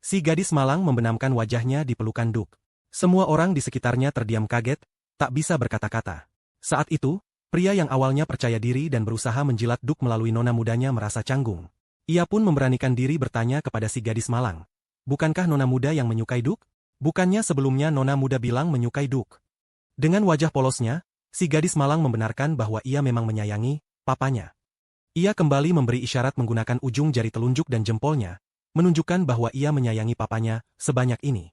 Si gadis malang membenamkan wajahnya di pelukan Duk. Semua orang di sekitarnya terdiam kaget, tak bisa berkata-kata. Saat itu, pria yang awalnya percaya diri dan berusaha menjilat Duk melalui nona mudanya merasa canggung. Ia pun memberanikan diri bertanya kepada si gadis malang. Bukankah nona muda yang menyukai Duk? Bukannya sebelumnya nona muda bilang menyukai Duk? Dengan wajah polosnya, si gadis malang membenarkan bahwa ia memang menyayangi papanya. Ia kembali memberi isyarat menggunakan ujung jari telunjuk dan jempolnya, menunjukkan bahwa ia menyayangi papanya sebanyak ini.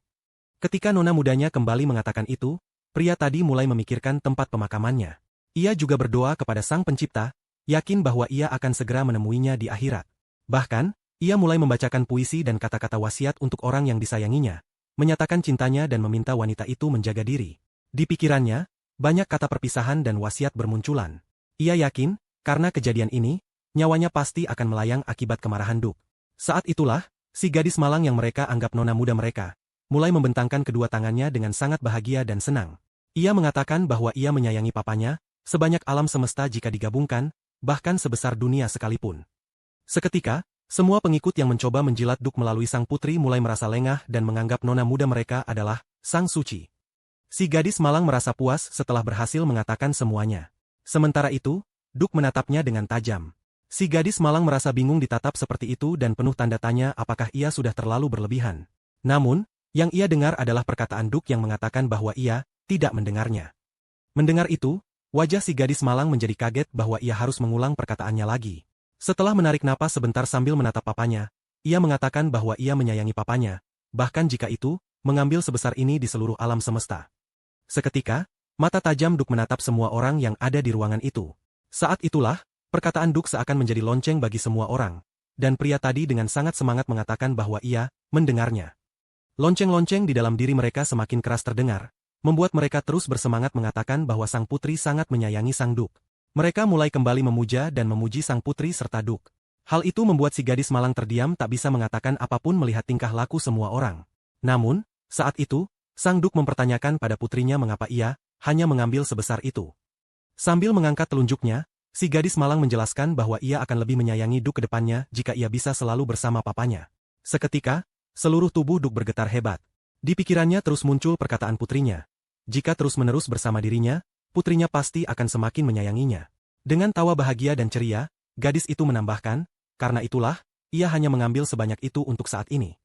Ketika nona mudanya kembali mengatakan itu, pria tadi mulai memikirkan tempat pemakamannya. Ia juga berdoa kepada Sang Pencipta, yakin bahwa ia akan segera menemuinya di akhirat. Bahkan, ia mulai membacakan puisi dan kata-kata wasiat untuk orang yang disayanginya, menyatakan cintanya dan meminta wanita itu menjaga diri. Di pikirannya, banyak kata perpisahan dan wasiat bermunculan. Ia yakin, karena kejadian ini, nyawanya pasti akan melayang akibat kemarahan Duk. Saat itulah, si gadis malang yang mereka anggap nona muda mereka, mulai membentangkan kedua tangannya dengan sangat bahagia dan senang. Ia mengatakan bahwa ia menyayangi papanya, sebanyak alam semesta jika digabungkan, bahkan sebesar dunia sekalipun. Seketika, semua pengikut yang mencoba menjilat Duk melalui sang putri mulai merasa lengah dan menganggap nona muda mereka adalah sang suci. Si gadis malang merasa puas setelah berhasil mengatakan semuanya. Sementara itu, Duk menatapnya dengan tajam. Si gadis malang merasa bingung ditatap seperti itu dan penuh tanda tanya apakah ia sudah terlalu berlebihan. Namun, yang ia dengar adalah perkataan Duk yang mengatakan bahwa ia tidak mendengarnya. Mendengar itu, wajah si gadis malang menjadi kaget bahwa ia harus mengulang perkataannya lagi. Setelah menarik napas sebentar sambil menatap papanya, ia mengatakan bahwa ia menyayangi papanya, bahkan jika itu, mengambil sebesar ini di seluruh alam semesta. Seketika, mata tajam Duk menatap semua orang yang ada di ruangan itu. Saat itulah, perkataan Duk seakan menjadi lonceng bagi semua orang, dan pria tadi dengan sangat semangat mengatakan bahwa ia mendengarnya. Lonceng-lonceng di dalam diri mereka semakin keras terdengar, membuat mereka terus bersemangat mengatakan bahwa sang putri sangat menyayangi sang Duk. Mereka mulai kembali memuja dan memuji sang putri serta Duk. Hal itu membuat si gadis malang terdiam tak bisa mengatakan apapun melihat tingkah laku semua orang. Namun, saat itu, sang Duk mempertanyakan pada putrinya mengapa ia hanya mengambil sebesar itu. Sambil mengangkat telunjuknya, si gadis malang menjelaskan bahwa ia akan lebih menyayangi Duk ke depannya jika ia bisa selalu bersama papanya. Seketika, seluruh tubuh Duk bergetar hebat. Di pikirannya terus muncul perkataan putrinya. Jika terus-menerus bersama dirinya, putrinya pasti akan semakin menyayanginya. Dengan tawa bahagia dan ceria, gadis itu menambahkan, karena itulah, ia hanya mengambil sebanyak itu untuk saat ini.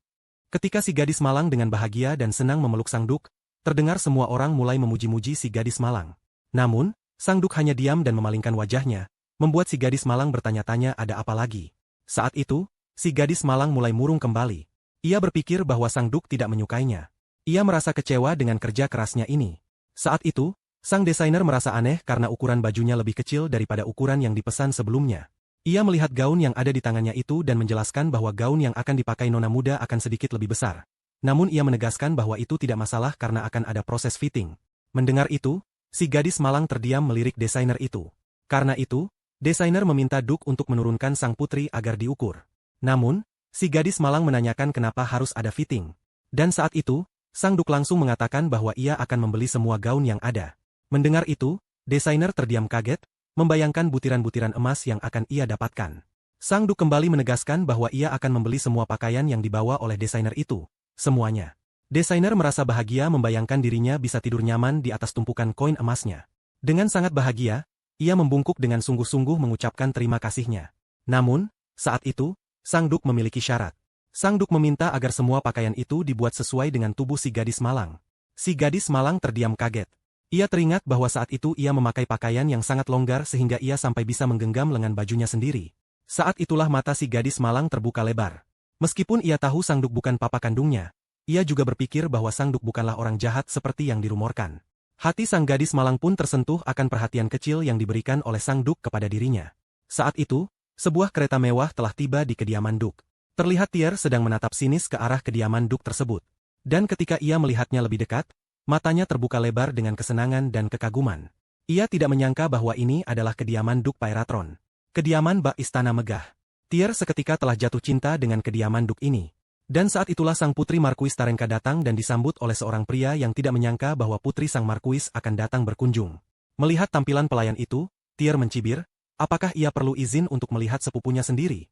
Ketika si gadis malang dengan bahagia dan senang memeluk sang Duk, terdengar semua orang mulai memuji-muji si gadis malang. Namun, sang Duk hanya diam dan memalingkan wajahnya, membuat si gadis malang bertanya-tanya ada apa lagi. Saat itu, si gadis malang mulai murung kembali. Ia berpikir bahwa sang Duk tidak menyukainya. Ia merasa kecewa dengan kerja kerasnya ini. Saat itu, sang desainer merasa aneh karena ukuran bajunya lebih kecil daripada ukuran yang dipesan sebelumnya. Ia melihat gaun yang ada di tangannya itu dan menjelaskan bahwa gaun yang akan dipakai nona muda akan sedikit lebih besar. Namun ia menegaskan bahwa itu tidak masalah karena akan ada proses fitting. Mendengar itu, si gadis malang terdiam melirik desainer itu. Karena itu, desainer meminta Duk untuk menurunkan sang putri agar diukur. Namun, si gadis malang menanyakan kenapa harus ada fitting. Dan saat itu, sang Duk langsung mengatakan bahwa ia akan membeli semua gaun yang ada. Mendengar itu, desainer terdiam kaget, membayangkan butiran-butiran emas yang akan ia dapatkan. Sang Duk kembali menegaskan bahwa ia akan membeli semua pakaian yang dibawa oleh desainer itu. Semuanya. Desainer merasa bahagia membayangkan dirinya bisa tidur nyaman di atas tumpukan koin emasnya. Dengan sangat bahagia, ia membungkuk dengan sungguh-sungguh mengucapkan terima kasihnya. Namun, saat itu, sang Duk memiliki syarat. Sang Duk meminta agar semua pakaian itu dibuat sesuai dengan tubuh si gadis malang. Si gadis malang terdiam kaget. Ia teringat bahwa saat itu ia memakai pakaian yang sangat longgar sehingga ia sampai bisa menggenggam lengan bajunya sendiri. Saat itulah mata si gadis malang terbuka lebar. Meskipun ia tahu sang Duk bukan papa kandungnya, ia juga berpikir bahwa sang Duk bukanlah orang jahat seperti yang dirumorkan. Hati sang gadis malang pun tersentuh akan perhatian kecil yang diberikan oleh sang Duk kepada dirinya. Saat itu, sebuah kereta mewah telah tiba di kediaman Duk. Terlihat Tier sedang menatap sinis ke arah kediaman Duk tersebut. Dan ketika ia melihatnya lebih dekat, matanya terbuka lebar dengan kesenangan dan kekaguman. Ia tidak menyangka bahwa ini adalah kediaman Duk Pyratron. Kediaman bak istana megah. Tier seketika telah jatuh cinta dengan kediaman Duk ini. Dan saat itulah sang putri Markuis Tarenka datang dan disambut oleh seorang pria yang tidak menyangka bahwa putri sang Markuis akan datang berkunjung. Melihat tampilan pelayan itu, Tier mencibir, apakah ia perlu izin untuk melihat sepupunya sendiri?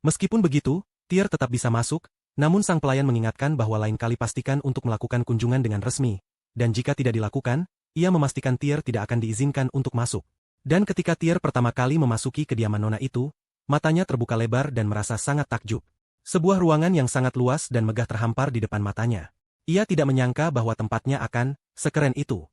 Meskipun begitu, Tier tetap bisa masuk, Namun sang pelayan mengingatkan bahwa lain kali pastikan untuk melakukan kunjungan dengan resmi, dan jika tidak dilakukan, ia memastikan Tier tidak akan diizinkan untuk masuk. Dan ketika Tier pertama kali memasuki kediaman nona itu, matanya terbuka lebar dan merasa sangat takjub. Sebuah ruangan yang sangat luas dan megah terhampar di depan matanya. Ia tidak menyangka bahwa tempatnya akan sekeren itu.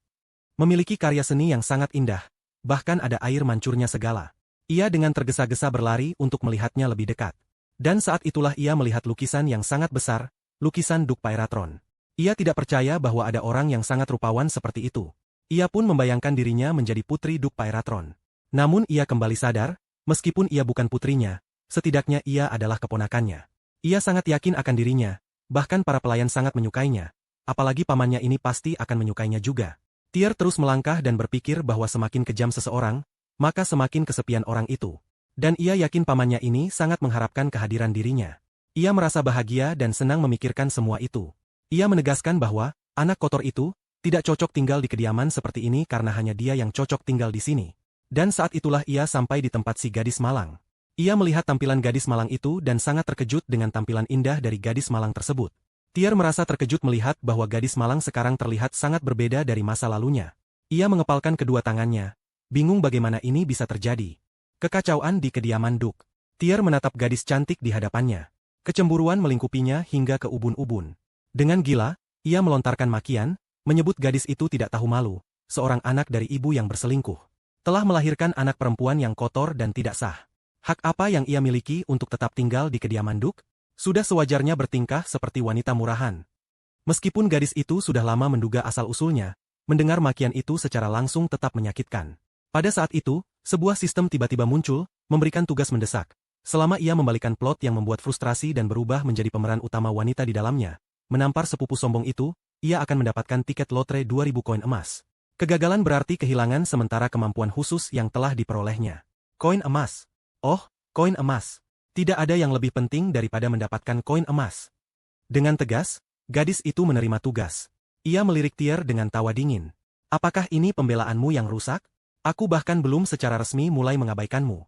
Memiliki karya seni yang sangat indah, bahkan ada air mancurnya segala. Ia dengan tergesa-gesa berlari untuk melihatnya lebih dekat. Dan saat itulah ia melihat lukisan yang sangat besar, lukisan Duke Pyratron. Ia tidak percaya bahwa ada orang yang sangat rupawan seperti itu. Ia pun membayangkan dirinya menjadi putri Duke Pyratron. Namun ia kembali sadar, meskipun ia bukan putrinya, setidaknya ia adalah keponakannya. Ia sangat yakin akan dirinya, bahkan para pelayan sangat menyukainya, apalagi pamannya ini pasti akan menyukainya juga. Tier terus melangkah dan berpikir bahwa semakin kejam seseorang, maka semakin kesepian orang itu. Dan ia yakin pamannya ini sangat mengharapkan kehadiran dirinya. Ia merasa bahagia dan senang memikirkan semua itu. Ia menegaskan bahwa, anak kotor itu, tidak cocok tinggal di kediaman seperti ini karena hanya dia yang cocok tinggal di sini. Dan saat itulah ia sampai di tempat si gadis malang. Ia melihat tampilan gadis malang itu dan sangat terkejut dengan tampilan indah dari gadis malang tersebut. Tier merasa terkejut melihat bahwa gadis malang sekarang terlihat sangat berbeda dari masa lalunya. Ia mengepalkan kedua tangannya, bingung bagaimana ini bisa terjadi. Kekacauan di kediaman Duke. Tier menatap gadis cantik di hadapannya. Kecemburuan melingkupinya hingga ke ubun-ubun. Dengan gila, ia melontarkan makian, menyebut gadis itu tidak tahu malu, seorang anak dari ibu yang berselingkuh. Telah melahirkan anak perempuan yang kotor dan tidak sah. Hak apa yang ia miliki untuk tetap tinggal di kediaman Duke? Sudah sewajarnya bertingkah seperti wanita murahan. Meskipun gadis itu sudah lama menduga asal-usulnya, mendengar makian itu secara langsung tetap menyakitkan. Pada saat itu, sebuah sistem tiba-tiba muncul, memberikan tugas mendesak. Selama ia membalikan plot yang membuat frustrasi dan berubah menjadi pemeran utama wanita di dalamnya, menampar sepupu sombong itu, ia akan mendapatkan tiket lotre 2000 koin emas. Kegagalan berarti kehilangan sementara kemampuan khusus yang telah diperolehnya. Koin emas. Oh, koin emas. Tidak ada yang lebih penting daripada mendapatkan koin emas. Dengan tegas, gadis itu menerima tugas. Ia melirik Tier dengan tawa dingin. Apakah ini pembelaanmu yang rusak? Aku bahkan belum secara resmi mulai mengabaikanmu.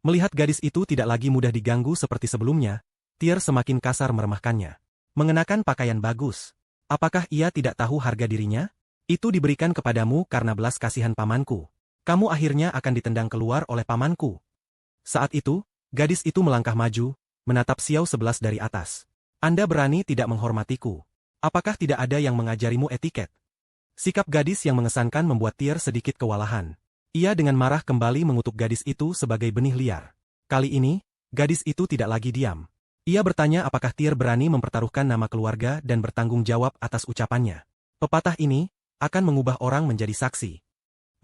Melihat gadis itu tidak lagi mudah diganggu seperti sebelumnya, Tier semakin kasar meremahkannya. Mengenakan pakaian bagus. Apakah ia tidak tahu harga dirinya? Itu diberikan kepadamu karena belas kasihan pamanku. Kamu akhirnya akan ditendang keluar oleh pamanku. Saat itu, gadis itu melangkah maju, menatap Xiao 11 dari atas. Anda berani tidak menghormatiku. Apakah tidak ada yang mengajarimu etiket? Sikap gadis yang mengesankan membuat Tier sedikit kewalahan. Ia dengan marah kembali mengutuk gadis itu sebagai benih liar. Kali ini, gadis itu tidak lagi diam. Ia bertanya apakah Tier berani mempertaruhkan nama keluarga dan bertanggung jawab atas ucapannya. Pepatah ini akan mengubah orang menjadi saksi.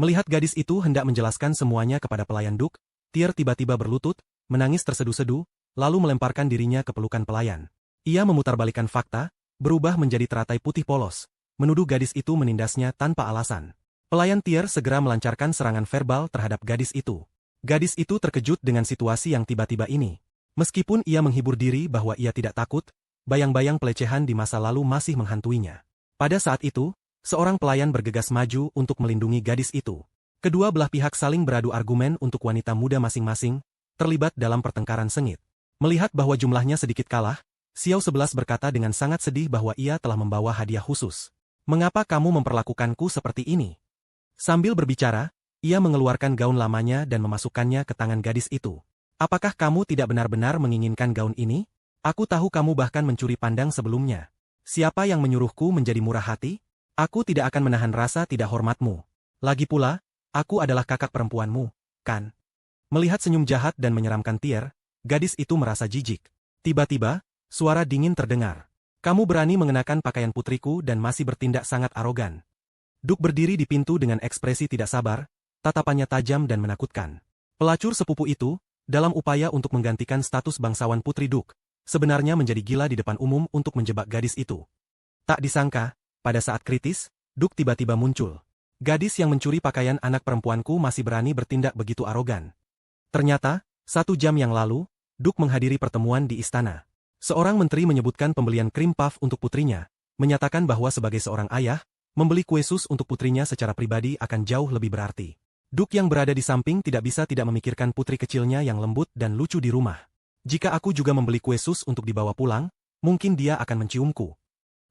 Melihat gadis itu hendak menjelaskan semuanya kepada pelayan Duke, Tier tiba-tiba berlutut, menangis tersedu-sedu, lalu melemparkan dirinya ke pelukan pelayan. Ia memutarbalikan fakta, berubah menjadi teratai putih polos, menuduh gadis itu menindasnya tanpa alasan. Pelayan Tier segera melancarkan serangan verbal terhadap gadis itu. Gadis itu terkejut dengan situasi yang tiba-tiba ini. Meskipun ia menghibur diri bahwa ia tidak takut, bayang-bayang pelecehan di masa lalu masih menghantuinya. Pada saat itu, seorang pelayan bergegas maju untuk melindungi gadis itu. Kedua belah pihak saling beradu argumen untuk wanita muda masing-masing, terlibat dalam pertengkaran sengit. Melihat bahwa jumlahnya sedikit kalah, Xiao 11 berkata dengan sangat sedih bahwa ia telah membawa hadiah khusus. Mengapa kamu memperlakukanku seperti ini? Sambil berbicara, ia mengeluarkan gaun lamanya dan memasukkannya ke tangan gadis itu. Apakah kamu tidak benar-benar menginginkan gaun ini? Aku tahu kamu bahkan mencuri pandang sebelumnya. Siapa yang menyuruhku menjadi murah hati? Aku tidak akan menahan rasa tidak hormatmu. Lagi pula, aku adalah kakak perempuanmu, kan? Melihat senyum jahat dan menyeramkan Tier, gadis itu merasa jijik. Tiba-tiba, suara dingin terdengar. Kamu berani mengenakan pakaian putriku dan masih bertindak sangat arogan. Duke berdiri di pintu dengan ekspresi tidak sabar, tatapannya tajam dan menakutkan. Pelacur sepupu itu, dalam upaya untuk menggantikan status bangsawan putri Duke, sebenarnya menjadi gila di depan umum untuk menjebak gadis itu. Tak disangka, pada saat kritis, Duke tiba-tiba muncul. Gadis yang mencuri pakaian anak perempuanku masih berani bertindak begitu arogan. Ternyata, 1 jam yang lalu, Duke menghadiri pertemuan di istana. Seorang menteri menyebutkan pembelian krim puff untuk putrinya, menyatakan bahwa sebagai seorang ayah, membeli kue sus untuk putrinya secara pribadi akan jauh lebih berarti. Duke yang berada di samping tidak bisa tidak memikirkan putri kecilnya yang lembut dan lucu di rumah. Jika aku juga membeli kue sus untuk dibawa pulang, mungkin dia akan menciumku.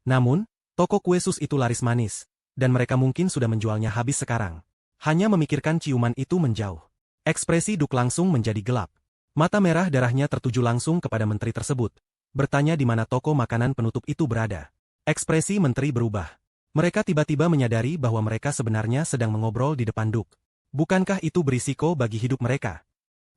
Namun, toko kue sus itu laris manis, dan mereka mungkin sudah menjualnya habis sekarang. Hanya memikirkan ciuman itu menjauh. Ekspresi Duk langsung menjadi gelap. Mata merah darahnya tertuju langsung kepada menteri tersebut, bertanya di mana toko makanan penutup itu berada. Ekspresi menteri berubah. Mereka tiba-tiba menyadari bahwa mereka sebenarnya sedang mengobrol di depan Duk. Bukankah itu berisiko bagi hidup mereka?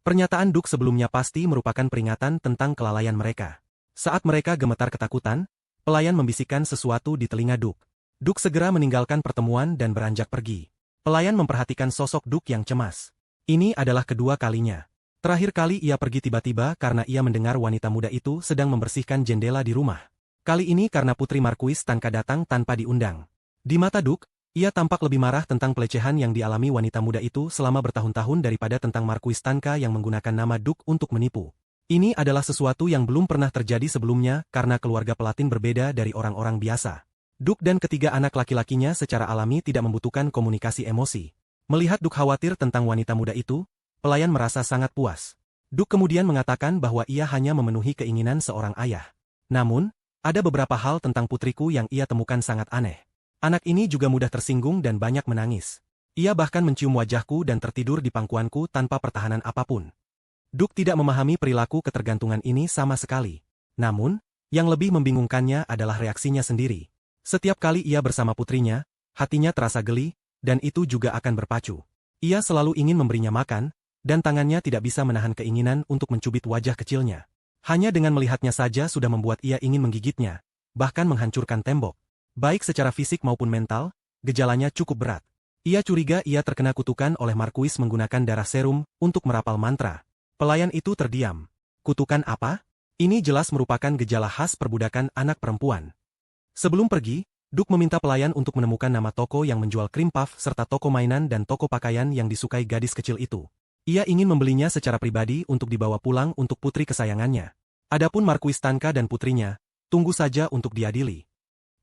Pernyataan Duk sebelumnya pasti merupakan peringatan tentang kelalaian mereka. Saat mereka gemetar ketakutan, pelayan membisikkan sesuatu di telinga Duk. Duk segera meninggalkan pertemuan dan beranjak pergi. Pelayan memperhatikan sosok Duk yang cemas. Ini adalah kedua kalinya. Terakhir kali ia pergi tiba-tiba karena ia mendengar wanita muda itu sedang membersihkan jendela di rumah. Kali ini karena Putri Marquis Tanka datang tanpa diundang. Di mata Duk, ia tampak lebih marah tentang pelecehan yang dialami wanita muda itu selama bertahun-tahun daripada tentang Marquis Tanka yang menggunakan nama Duk untuk menipu. Ini adalah sesuatu yang belum pernah terjadi sebelumnya karena keluarga Pelatin berbeda dari orang-orang biasa. Duk dan ketiga anak laki-lakinya secara alami tidak membutuhkan komunikasi emosi. Melihat Duk khawatir tentang wanita muda itu, pelayan merasa sangat puas. Duk kemudian mengatakan bahwa ia hanya memenuhi keinginan seorang ayah. Namun, ada beberapa hal tentang putriku yang ia temukan sangat aneh. Anak ini juga mudah tersinggung dan banyak menangis. Ia bahkan mencium wajahku dan tertidur di pangkuanku tanpa pertahanan apapun. Duk tidak memahami perilaku ketergantungan ini sama sekali. Namun, yang lebih membingungkannya adalah reaksinya sendiri. Setiap kali ia bersama putrinya, hatinya terasa geli, dan itu juga akan berpacu. Ia selalu ingin memberinya makan, dan tangannya tidak bisa menahan keinginan untuk mencubit wajah kecilnya. Hanya dengan melihatnya saja sudah membuat ia ingin menggigitnya, bahkan menghancurkan tembok. Baik secara fisik maupun mental, gejalanya cukup berat. Ia curiga ia terkena kutukan oleh Marquis menggunakan darah serum untuk merapal mantra. Pelayan itu terdiam. Kutukan apa? Ini jelas merupakan gejala khas perbudakan anak perempuan. Sebelum pergi, Duk meminta pelayan untuk menemukan nama toko yang menjual krim puff serta toko mainan dan toko pakaian yang disukai gadis kecil itu. Ia ingin membelinya secara pribadi untuk dibawa pulang untuk putri kesayangannya. Adapun Marquis Tanka dan putrinya, tunggu saja untuk diadili.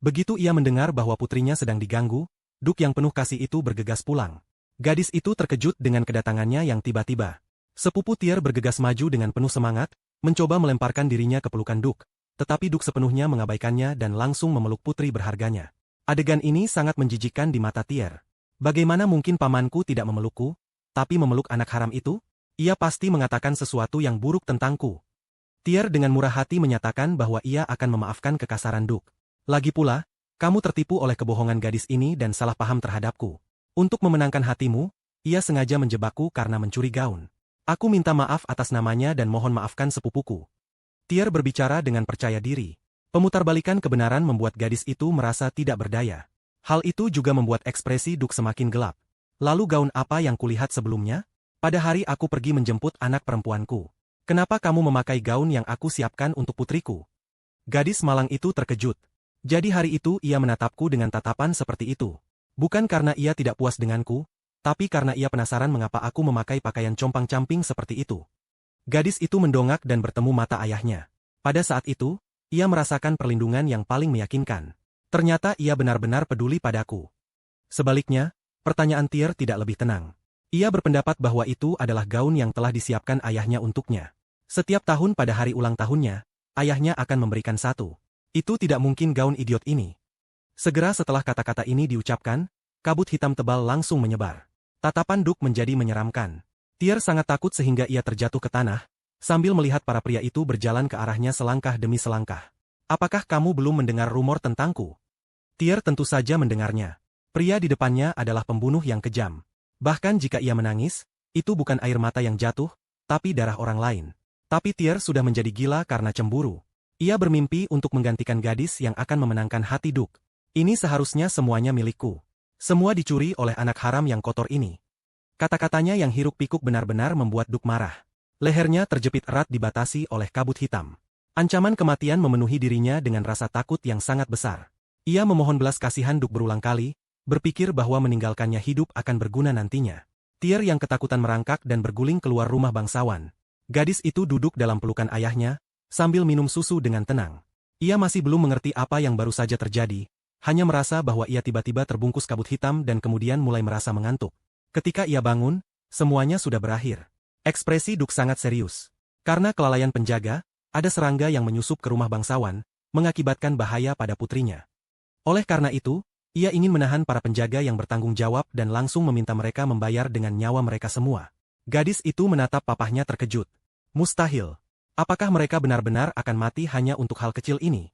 Begitu ia mendengar bahwa putrinya sedang diganggu, Duk yang penuh kasih itu bergegas pulang. Gadis itu terkejut dengan kedatangannya yang tiba-tiba. Sepupu Tier bergegas maju dengan penuh semangat, mencoba melemparkan dirinya ke pelukan Duk, tetapi Duk sepenuhnya mengabaikannya dan langsung memeluk putri berharganya. Adegan ini sangat menjijikkan di mata Tier. Bagaimana mungkin pamanku tidak memelukku, tapi memeluk anak haram itu? Ia pasti mengatakan sesuatu yang buruk tentangku. Tier dengan murah hati menyatakan bahwa ia akan memaafkan kekasaran Duk. Lagi pula, kamu tertipu oleh kebohongan gadis ini dan salah paham terhadapku. Untuk memenangkan hatimu, ia sengaja menjebakku karena mencuri gaun. Aku minta maaf atas namanya dan mohon maafkan sepupuku. Tier berbicara dengan percaya diri. Pemutarbalikan kebenaran membuat gadis itu merasa tidak berdaya. Hal itu juga membuat ekspresi Duk semakin gelap. Lalu gaun apa yang kulihat sebelumnya? Pada hari aku pergi menjemput anak perempuanku. Kenapa kamu memakai gaun yang aku siapkan untuk putriku? Gadis malang itu terkejut. Jadi hari itu ia menatapku dengan tatapan seperti itu. Bukan karena ia tidak puas denganku, tapi karena ia penasaran mengapa aku memakai pakaian compang-camping seperti itu. Gadis itu mendongak dan bertemu mata ayahnya. Pada saat itu, ia merasakan perlindungan yang paling meyakinkan. Ternyata ia benar-benar peduli padaku. Sebaliknya, pertanyaan Tier tidak lebih tenang. Ia berpendapat bahwa itu adalah gaun yang telah disiapkan ayahnya untuknya. Setiap tahun pada hari ulang tahunnya, ayahnya akan memberikan satu. Itu tidak mungkin gaun idiot ini. Segera setelah kata-kata ini diucapkan, kabut hitam tebal langsung menyebar. Tatapan Duk menjadi menyeramkan. Tier sangat takut sehingga ia terjatuh ke tanah, sambil melihat para pria itu berjalan ke arahnya selangkah demi selangkah. Apakah kamu belum mendengar rumor tentangku? Tier tentu saja mendengarnya. Pria di depannya adalah pembunuh yang kejam. Bahkan jika ia menangis, itu bukan air mata yang jatuh, tapi darah orang lain. Tapi Tier sudah menjadi gila karena cemburu. Ia bermimpi untuk menggantikan gadis yang akan memenangkan hati Duk. Ini seharusnya semuanya milikku. Semua dicuri oleh anak haram yang kotor ini. Kata-katanya yang hiruk-pikuk benar-benar membuat Duk marah. Lehernya terjepit erat dibatasi oleh kabut hitam. Ancaman kematian memenuhi dirinya dengan rasa takut yang sangat besar. Ia memohon belas kasihan Duk berulang kali, berpikir bahwa meninggalkannya hidup akan berguna nantinya. Tier yang ketakutan merangkak dan berguling keluar rumah bangsawan. Gadis itu duduk dalam pelukan ayahnya, sambil minum susu dengan tenang. Ia masih belum mengerti apa yang baru saja terjadi, hanya merasa bahwa ia tiba-tiba terbungkus kabut hitam dan kemudian mulai merasa mengantuk. Ketika ia bangun, semuanya sudah berakhir. Ekspresi Duk sangat serius. Karena kelalaian penjaga, ada serangga yang menyusup ke rumah bangsawan, mengakibatkan bahaya pada putrinya. Oleh karena itu, ia ingin menahan para penjaga yang bertanggung jawab dan langsung meminta mereka membayar dengan nyawa mereka semua. Gadis itu menatap papahnya terkejut. Mustahil. Apakah mereka benar-benar akan mati hanya untuk hal kecil ini?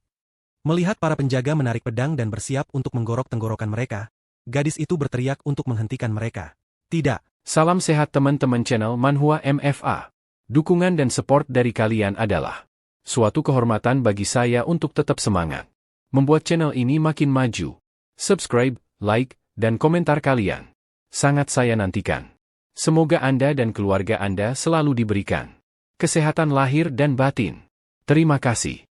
Melihat para penjaga menarik pedang dan bersiap untuk menggorok tenggorokan mereka, gadis itu berteriak untuk menghentikan mereka. Tidak. Salam sehat teman-teman channel Manhwa MFA. Dukungan dan support dari kalian adalah suatu kehormatan bagi saya untuk tetap semangat membuat channel ini makin maju. Subscribe, like, dan komentar kalian sangat saya nantikan. Semoga Anda dan keluarga Anda selalu diberikan kesehatan lahir dan batin. Terima kasih.